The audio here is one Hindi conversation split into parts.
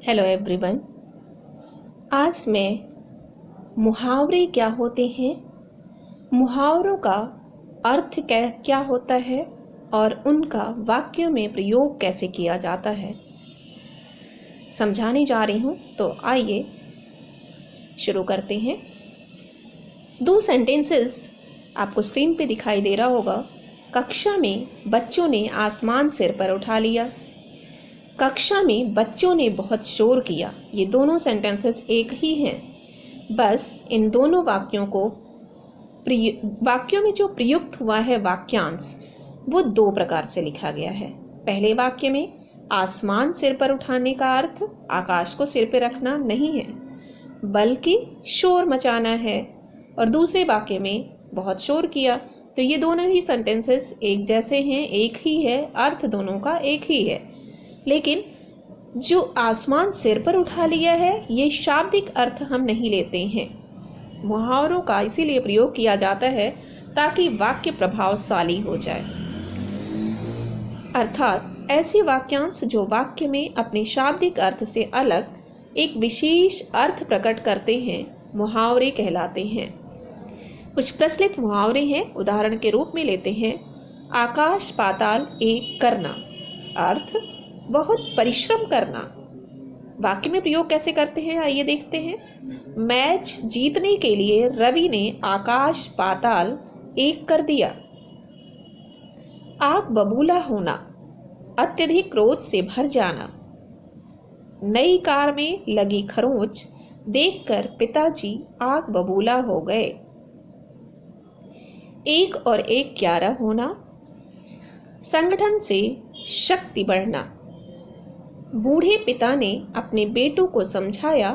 Hello everyone. आज मैं मुहावरे क्या होते हैं, मुहावरों का अर्थ क्या होता है और उनका वाक्यों में प्रयोग कैसे किया जाता है समझाने जा रही हूँ। तो आइए शुरू करते हैं। 2 सेंटेंसेस आपको स्क्रीन पे दिखाई दे रहा होगा। कक्षा में बच्चों ने आसमान सिर पर उठा लिया। कक्षा में बच्चों ने बहुत शोर किया। ये दोनों सेंटेंसेस एक ही हैं, बस इन दोनों वाक्यों में जो प्रयुक्त हुआ है वाक्यांश वो 2 प्रकार से लिखा गया है। पहले वाक्य में आसमान सिर पर उठाने का अर्थ आकाश को सिर पर रखना नहीं है बल्कि शोर मचाना है, और दूसरे वाक्य में बहुत शोर किया। तो ये दोनों ही सेंटेंसेस एक जैसे हैं, एक ही है, अर्थ दोनों का एक ही है। लेकिन जो आसमान सिर पर उठा लिया है ये शाब्दिक अर्थ हम नहीं लेते हैं। मुहावरों का इसीलिए प्रयोग किया जाता है ताकि वाक्य प्रभावशाली हो जाए। अर्थात ऐसे वाक्यांश जो वाक्य में अपने शाब्दिक अर्थ से अलग एक विशेष अर्थ प्रकट करते हैं मुहावरे कहलाते हैं। कुछ प्रचलित मुहावरे हैं, उदाहरण के रूप में लेते हैं। आकाश पाताल एक करना, अर्थ बहुत परिश्रम करना। वाक्य में प्रयोग कैसे करते हैं आइए देखते हैं। मैच जीतने के लिए रवि ने आकाश पाताल एक कर दिया। आग बबूला होना, अत्यधिक क्रोध से भर जाना। नई कार में लगी खरोंच देखकर पिताजी आग बबूला हो गए। 1 और 1 11 होना, संगठन से शक्ति बढ़ना। बूढ़े पिता ने अपने बेटों को समझाया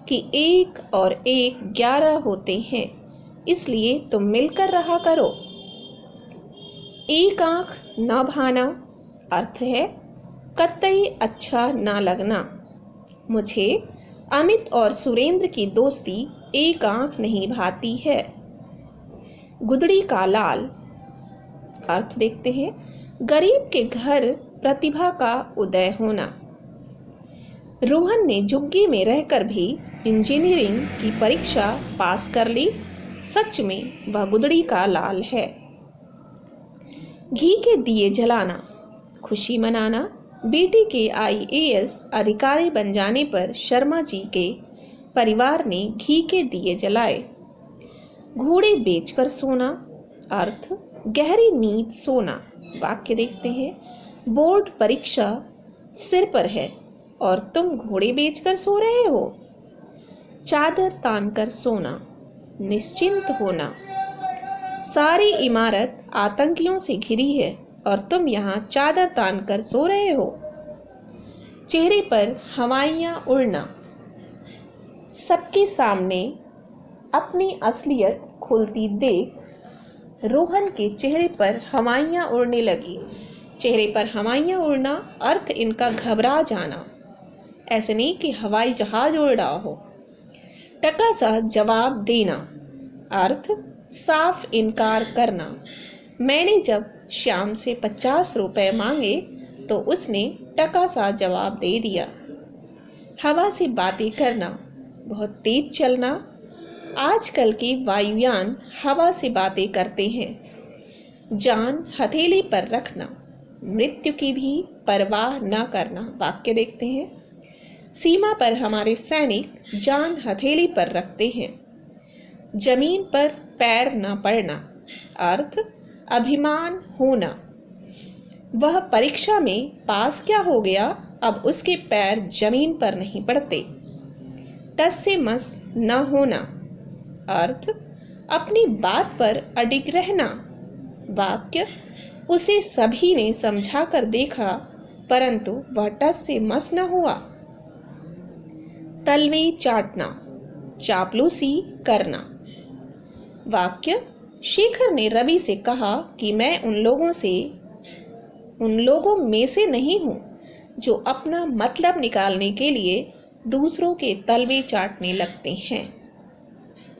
कि 1 और 1 11 होते हैं, इसलिए तुम मिलकर रहा करो। एक आंख न भाना, अर्थ है कतई अच्छा ना लगना। मुझे अमित और सुरेंद्र की दोस्ती एक आंख नहीं भाती है। गुदड़ी का लाल, अर्थ देखते हैं गरीब के घर प्रतिभा का उदय होना। रोहन ने झुग्गी में रहकर भी इंजीनियरिंग की परीक्षा पास कर ली। सच में वह गुदड़ी का लाल है। घी के दिए जलाना, खुशी मनाना। बेटी के IAS अधिकारी बन जाने पर शर्मा जी के परिवार ने घी के दिए जलाए। घोड़े बेचकर सोना, अर्थ गहरी नींद सोना। वाक्य देखते हैं। बोर्ड परीक्षा सिर पर है और तुम घोड़े बेचकर सो रहे हो। चादर तान कर सोना, निश्चिंत होना। सारी इमारत आतंकियों से घिरी है और तुम यहाँ चादर तान कर सो रहे हो। चेहरे पर हवाइयाँ उड़ना, सबके सामने अपनी असलियत खुलती देख रोहन के चेहरे पर हवाइयाँ उड़ने लगी। चेहरे पर हवाइयाँ उड़ना, अर्थ इनका घबरा जाना, ऐसे नहीं कि हवाई जहाज उड़ रहा हो। टका सा जवाब देना, अर्थ साफ इनकार करना। मैंने जब श्याम से 50 रुपए मांगे तो उसने टका सा जवाब दे दिया। हवा से बातें करना, बहुत तेज चलना। आजकल के वायुयान हवा से बातें करते हैं। जान हथेली पर रखना, मृत्यु की भी परवाह न करना। वाक्य देखते हैं। सीमा पर हमारे सैनिक जान हथेली पर रखते हैं। जमीन पर पैर न पड़ना, अर्थ अभिमान होना। वह परीक्षा में पास क्या हो गया, अब उसके पैर जमीन पर नहीं पड़ते। टस से मस न होना, अर्थ अपनी बात पर अडिग रहना। वाक्य उसे सभी ने समझा कर देखा परंतु वह टस से मस न हुआ। तलवे चाटना, चापलूसी करना। वाक्य शेखर ने रवि से कहा कि मैं उन लोगों में से नहीं हूँ जो अपना मतलब निकालने के लिए दूसरों के तलवे चाटने लगते हैं।